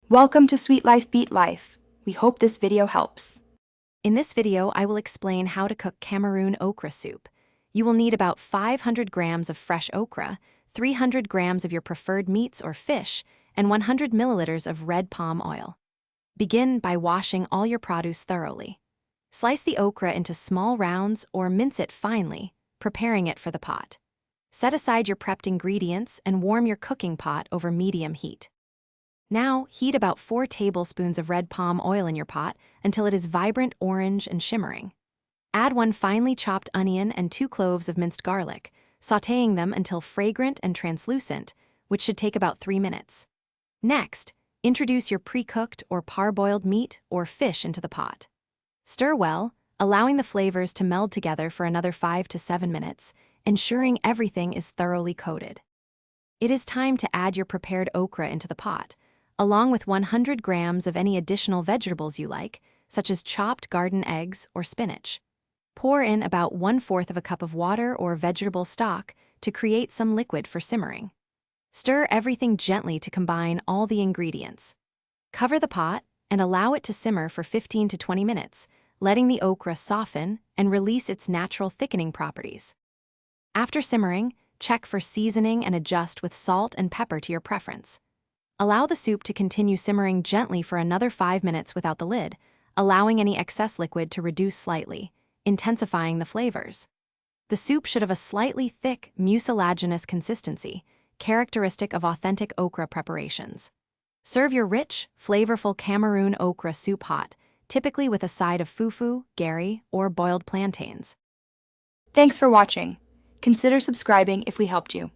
Welcome to Sweet Life Beat Life. We hope this video helps. In this video, I will explain how to cook Cameroon okra soup. You will need about 500 grams of fresh okra, 300 grams of your preferred meats or fish, and 100 milliliters of red palm oil. Begin by washing all your produce thoroughly. Slice the okra into small rounds or mince it finely, preparing it for the pot. Set aside your prepped ingredients and warm your cooking pot over medium heat. Now, heat about 4 tablespoons of red palm oil in your pot until it is vibrant orange and shimmering. Add 1 finely chopped onion and 2 cloves of minced garlic, sautéing them until fragrant and translucent, which should take about 3 minutes. Next, introduce your pre-cooked or parboiled meat or fish into the pot. Stir well, allowing the flavors to meld together for another 5 to 7 minutes, ensuring everything is thoroughly coated. It is time to add your prepared okra into the pot, along with 100 grams of any additional vegetables you like, such as chopped garden eggs or spinach. Pour in about 1/4 of a cup of water or vegetable stock to create some liquid for simmering. Stir everything gently to combine all the ingredients. Cover the pot and allow it to simmer for 15 to 20 minutes, letting the okra soften and release its natural thickening properties. After simmering, check for seasoning and adjust with salt and pepper to your preference. Allow the soup to continue simmering gently for another 5 minutes without the lid, allowing any excess liquid to reduce slightly, intensifying the flavors. The soup should have a slightly thick, mucilaginous consistency, characteristic of authentic okra preparations. Serve your rich, flavorful Cameroon okra soup hot, typically with a side of fufu, gari, or boiled plantains. Thanks for watching. Consider subscribing if we helped you.